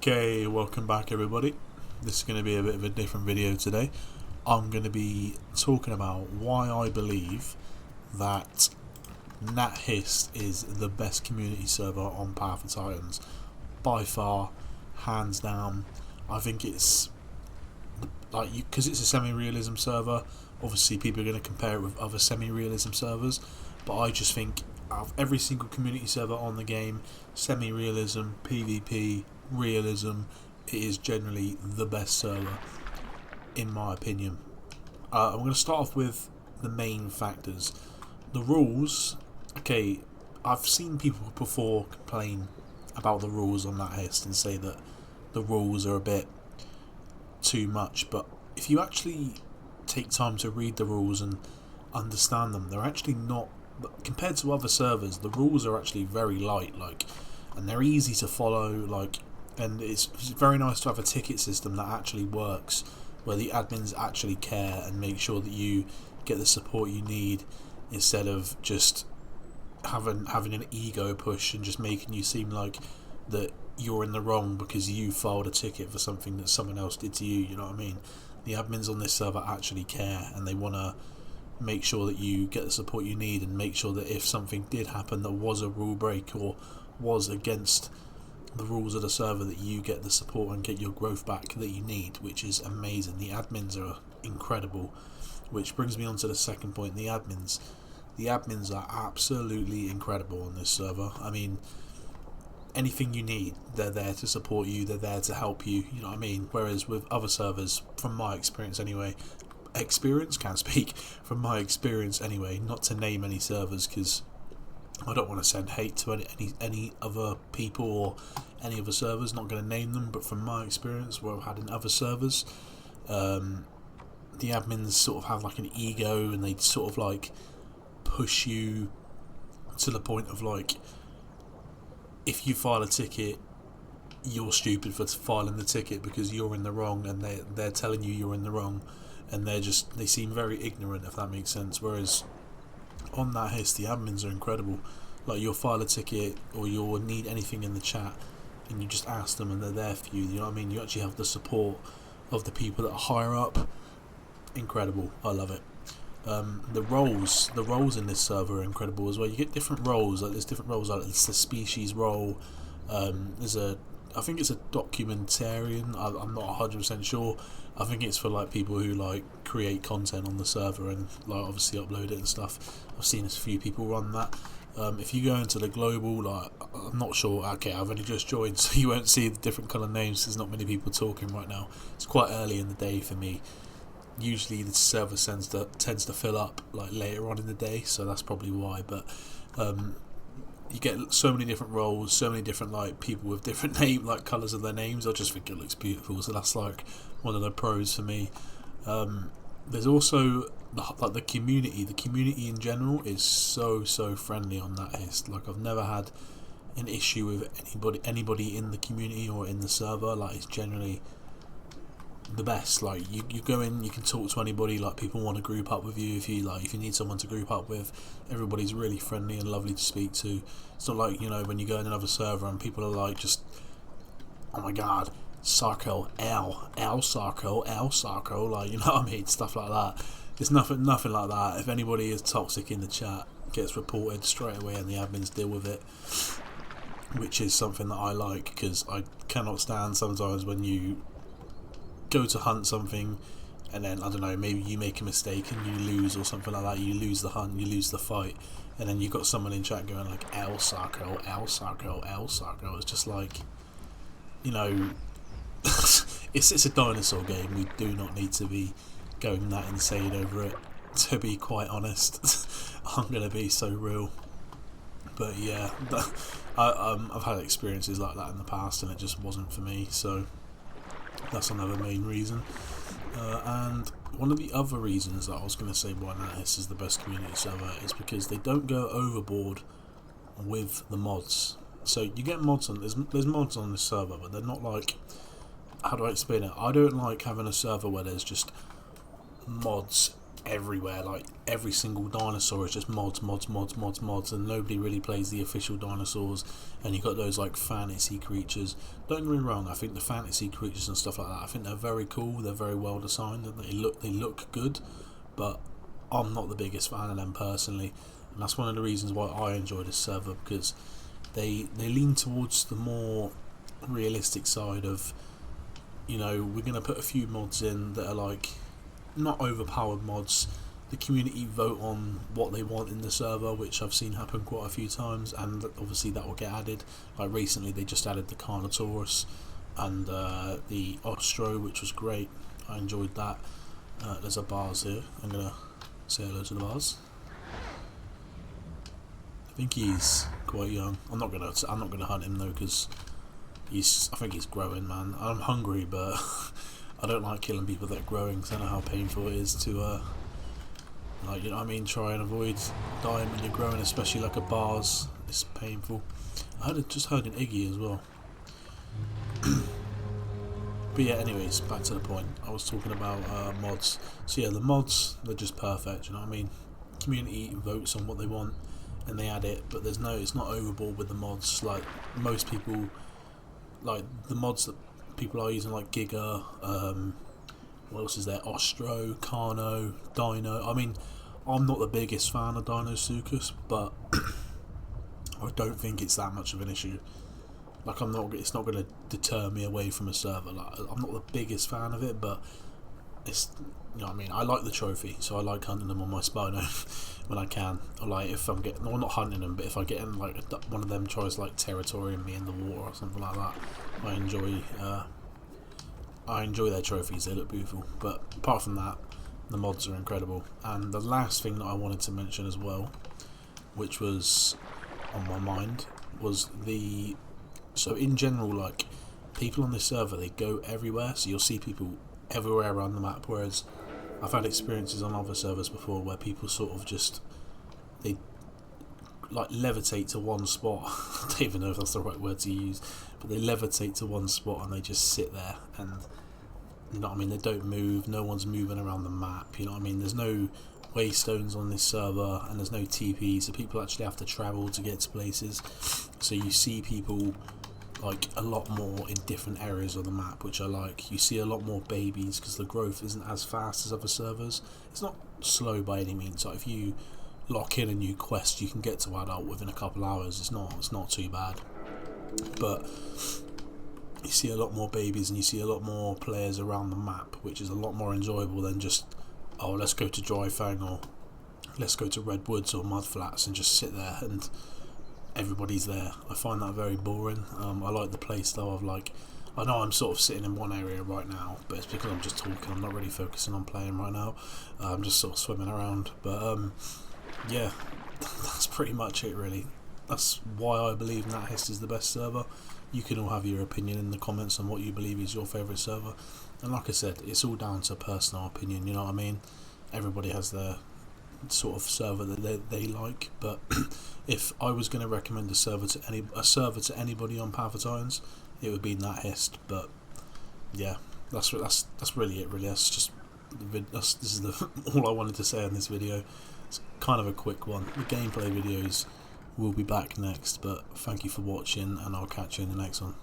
Okay, welcome back everybody. This is going to be a bit of a different video today. I'm going to be talking about why I believe that Nat Hist is the best community server on Path of Titans. By far, hands down. I think it's like, because it's a semi-realism server, obviously people are going to compare it with other semi-realism servers, but I just think out of every single community server on the game, semi-realism, PvP, realism, it is generally the best server in my opinion. I'm going to start off with the main factors. The rules, okay, I've seen people before complain about the rules on Nat Hist and say that the rules are a bit too much, but if you actually take time to read the rules and understand them, they're actually not, compared to other servers, the rules are actually very light, and they're easy to follow, and it's very nice to have a ticket system that actually works, where the admins actually care and make sure that you get the support you need, instead of just having an ego push and just making you seem like that you're in the wrong because you filed a ticket for something that someone else did to you. You know what I mean? The admins on this server actually care, and they want to make sure that you get the support you need, and make sure that if something did happen that was a rule break or was against the rules of the server, that you get the support and get your growth back that you need, which is amazing. The admins are incredible, which brings me on to the second point. The admins are absolutely incredible on this server. I mean, anything you need, they're there to support you, they're there to help you, you know what I mean? Whereas with other servers, from my experience anyway, from my experience anyway, not to name any servers because I don't want to send hate to any other people or any other servers, not going to name them, but from my experience where I've had in other servers, the admins sort of have like an ego, and they sort of like push you to the point of like, if you file a ticket, you're stupid for filing the ticket because you're in the wrong, and they're telling you you're in the wrong, and they seem very ignorant, if that makes sense. Whereas on that Hist, the admins are incredible. Like, you'll file a ticket or you'll need anything in the chat and you just ask them and they're there for you, you know what I mean? You actually have the support of the people that are higher up. Incredible, I love it. The roles in this server are incredible as well. You get different roles, like there's different roles, like it's the species role, I think it's a documentarian, I'm not 100% sure. I think it's for like people who like create content on the server and like obviously upload it and stuff. I've seen a few people run that. If you go into the global, like, I'm not sure, okay, I've only just joined, so you won't see the different colour names. There's not many people talking right now. It's quite early in the day for me. Usually the server tends to fill up like later on in the day, so that's probably why. But you get so many different roles, so many different like people with different name, like colours of their names. I just think it looks beautiful, so that's like one of the pros for me. There's also the community. The community in general is so friendly on that Hist. Like, I've never had an issue with anybody in the community or in the server. Like, it's generally the best. Like, you go in, you can talk to anybody. Like, people want to group up with you if you need someone to group up with. Everybody's really friendly and lovely to speak to. It's not like, you know, when you go in another server and people are like, just, oh my god, Sarko, Sarko, like, you know what I mean, stuff like that. It's nothing like that. If anybody is toxic in the chat, it gets reported straight away and the admins deal with it, which is something that I like, because I cannot stand sometimes when you go to hunt something and then, I don't know, maybe you make a mistake and you lose or something like that. You lose the hunt, you lose the fight, and then you've got someone in chat going like, Sarko. It's just like, you know, it's a dinosaur game. We do not need to be going that insane over it, to be quite honest. I'm gonna be so real. But yeah, I've had experiences like that in the past and it just wasn't for me, so that's another main reason. And one of the other reasons that I was going to say why Nat Hist is the best community server is because they don't go overboard with the mods. So you get mods on, there's mods on this server, but they're not like, how do I explain it? I don't like having a server where there's just mods everywhere. Like every single dinosaur is just mods, and nobody really plays the official dinosaurs. And you got those like fantasy creatures. Don't get me wrong, I think the fantasy creatures and stuff like that, I think they're very cool. They're very well designed, and they look good. But I'm not the biggest fan of them personally, and that's one of the reasons why I enjoy this server, because they lean towards the more realistic side of, you know, we're going to put a few mods in that are like not overpowered mods. The community vote on what they want in the server, which I've seen happen quite a few times, and obviously that will get added. Like recently they just added the Carnotaurus and the Ostro, which was great. I enjoyed that. There's a bars here. I'm gonna say hello to the bars. I think he's quite young. I'm not gonna hunt him though, because I think he's growing, man. I'm hungry, but I don't like killing people that are growing, because I know how painful it is to like, you know what I mean, try and avoid dying when you're growing, especially like a bars. It's painful. I just heard an Iggy as well. But yeah, anyways, back to the point. I was talking about mods. So yeah, the mods, they're just perfect, you know what I mean? Community votes on what they want and they add it, but it's not overboard with the mods. Like most people, like the mods that people are using, like Giga, what else is there? Ostro, Carno, Dino. I mean, I'm not the biggest fan of Dinosuchus, but I don't think it's that much of an issue. Like it's not going to deter me away from a server. Like I'm not the biggest fan of it, but it's, you know what I mean. I like the trophy, so I like hunting them on my Spino when I can. Or like if I'm getting, well, not hunting them, but if I get in like one of them tries like territory me in the water or something like that, I enjoy their trophies. They look beautiful. But apart from that, the mods are incredible. And the last thing that I wanted to mention as well, which was on my mind, was so in general, like people on this server, they go everywhere, so you'll see people everywhere around the map, whereas I've had experiences on other servers before where people sort of just, they like levitate to one spot. I don't even know if that's the right word to use, but they levitate to one spot and they just sit there, and you know what I mean, they don't move, no one's moving around the map, you know what I mean, there's no waystones on this server and there's no TP, so people actually have to travel to get to places. So you see people like a lot more in different areas of the map, which I like. You see a lot more babies because the growth isn't as fast as other servers. It's not slow by any means. Like if you lock in a new quest, you can get to adult within a couple hours. It's not too bad. But you see a lot more babies and you see a lot more players around the map, which is a lot more enjoyable than just, oh, let's go to Dry Fang or let's go to Redwoods or Mudflats and just sit there and everybody's there. I find that very boring. I like the play style of, like, I know I'm sort of sitting in one area right now, but it's because I'm just talking. I'm not really focusing on playing right now. I'm just sort of swimming around. But yeah, that's pretty much it really. That's why I believe Nat Hist is the best server. You can all have your opinion in the comments on what you believe is your favourite server. And like I said, it's all down to personal opinion, you know what I mean? Everybody has their sort of server that they like, but if I was going to recommend a server to anybody on Path of Titans, it would be Nat Hist. But yeah, that's really it. Really, this is all I wanted to say on this video. It's kind of a quick one. The gameplay videos will be back next, but thank you for watching, and I'll catch you in the next one.